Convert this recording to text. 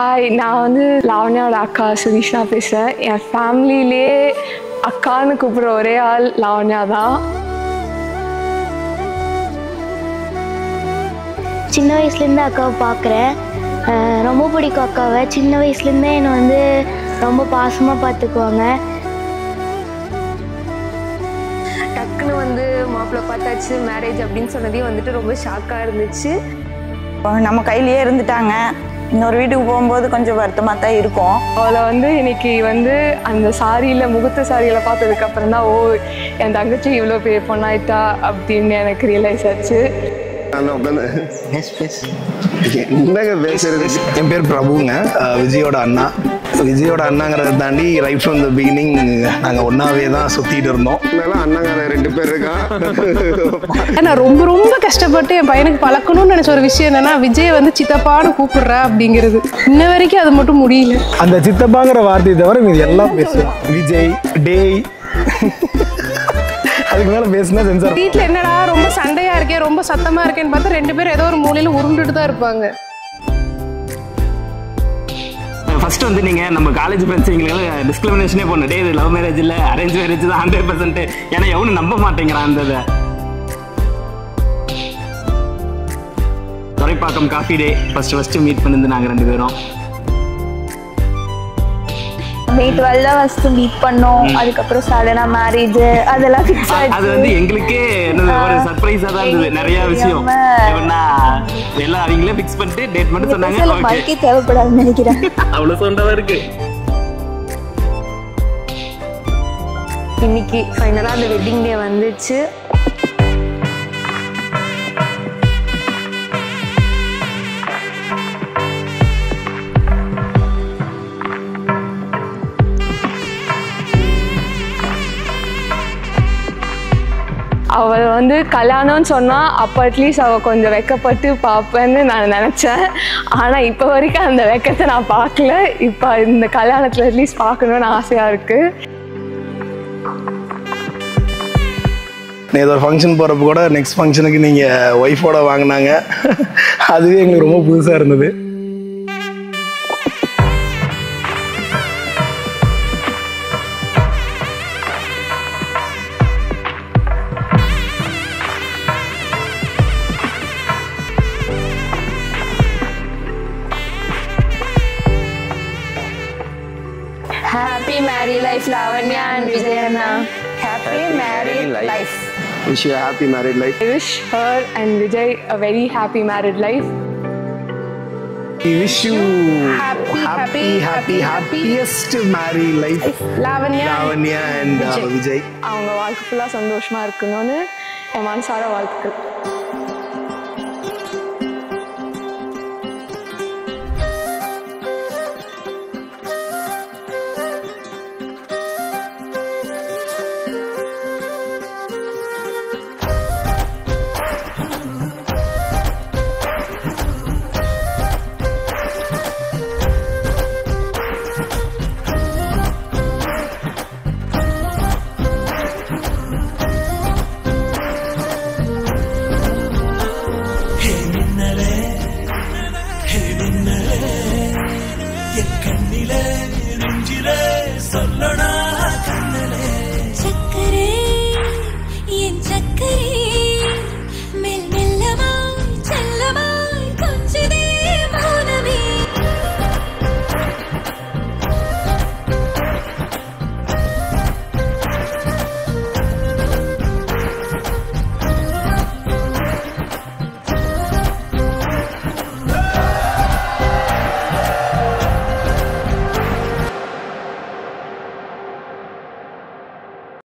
Hi, நான் வந்து லாவண்யாவோட அக்கா சுதீஷ்னா பேசுகிறேன். என் ஃபேமிலியிலே அக்கான்னு கூப்பிட்ற ஒரே ஆள் லாவண்யா தான். சின்ன வயசுலேருந்து அக்காவை பார்க்குறேன், ரொம்ப பிடிக்கும் அக்காவை. சின்ன வயசுலேருந்தே என்னை வந்து ரொம்ப பாசமாக பார்த்துக்குவாங்க. டக்குன்னு வந்து மாப்பிள்ளை பார்த்தாச்சு மேரேஜ் அப்படின்னு சொன்னதையும் வந்துட்டு ரொம்ப ஷாக்காக இருந்துச்சு. நம்ம கையிலேயே இருந்துட்டாங்க. இன்னொரு வீட்டுக்கு போகும்போது கொஞ்சம் வருத்தமாக தான் இருக்கும். அவளை வந்து இன்னைக்கு வந்து அந்த சாரியில் முகூர்த்த சாரியில் பார்த்ததுக்கு அப்புறம் தான் என் தங்கச்சி இவ்வளோ பெரிய பொண்ணாயிட்டா அப்படின்னு எனக்கு ரியலைஸ் ஆச்சு. என் பேர் பிரபுங்க, விஜயோட அண்ணா. விஜயோட அண்ணாங்கிறத தாண்டி ரைட் ஃப்ரம் த பிகினிங் நாங்கள் ஒன்றாவே தான் சுற்றிட்டு இருந்தோம். அண்ணாங்க 2 பேர் இருக்கா. நான் ரொம்ப ரொம்ப கஷ்டப்பட்டு என் பையனுக்கு பழக்கணும்னு நினச்ச ஒரு விஷயம் என்னன்னா, விஜய் வந்து சித்தப்பான்னு கூப்பிடுறா அப்படிங்கிறது. இன்ன வரைக்கும் அது மட்டும் முடியல. அந்த சித்தப்பாங்கிற வார்த்தையை தவிர மீது எல்லாம் பேசுவோம். விஜய் டேய் அதுக்கு மேலே பேசுனா சென்சார். வீட்டில் என்னடா ரொம்ப சண்டையாக இருக்கேன், ரொம்ப சத்தமாக இருக்கேன்னு பார்த்தா 2 பேரும் ஏதோ ஒரு மூலையில் உருண்டுட்டு தான் இருப்பாங்க. ஃபர்ஸ்ட் வந்து நீங்கள் நம்ம காலேஜ் ஃப்ரெண்ட்ஸ் எங்களுக்கு டிஸ்கிரிமினேஷனே பண்ணு. இது லவ் மேரேஜ் இல்லை, அரேஞ்ச் மேரேஜ் தான் 100%. ஏன்னா எவனும் நம்ப மாட்டேங்கிறான். அந்த Thoraipakkam coffee day first meet பண்ணிருந்து நாங்கள் 2 பேரும் May 12 ஃபர்ஸ்ட் மீட் பண்ணோம். அதுக்கப்புறம் சடனா மேரேஜ் அதெல்லாம் ஃபிக்ஸ் ஆயிடுச்சு. அது வந்து எங்களுக்கே ஒரு சர்ப்ரைஸாக தான் இருந்தது. நிறைய விஷயம் எல்லாம் அவங்களே ஃபிக்ஸ் பண்ணிட்டு டேட் மட்டும் சொன்னாங்க. வாழ்க்கை தேவைப்படாதுன்னு நினைக்கிறேன். அவ்வளோ சொந்தமாக இருக்கு. இன்னைக்கு ஃபைனலாக அந்த வெட்டிங் டே வந்துச்சு. அவள் வந்து கல்யாணம்னு சொன்னால் அப்போ அட்லீஸ்ட் அவள் கொஞ்சம் வெக்கப்பட்டு பார்ப்பேன்னு நான் நினச்சேன். ஆனால் இப்போ வரைக்கும் அந்த வெக்கத்தை நான் பார்க்கல. இப்போ இந்த கல்யாணத்தில் அட்லீஸ்ட் பார்க்கணுன்னு ஆசையாக இருக்குது. ஏதோ ஒரு ஃபங்க்ஷன் போகிறப்ப கூட நெக்ஸ்ட் ஃபங்க்ஷனுக்கு நீங்கள் ஒய்ஃபோட வாங்கினாங்க. அதுவே எங்களுக்கு ரொம்ப புதுசாக இருந்தது. Happy married life, Lavanya and Vijayana. Happy married life. Wish you a happy married life. I wish her and Vijay a very happy married life. We wish you happiest married life, Lavanya and Vijay. அவங்க வாழ்க்கை ஃபுல்லாக சந்தோஷமாக இருக்கணும்னு என் மனசார வாழ்த்துக்கள். கண்ணிலே நெஞ்சிலே சொல்லடா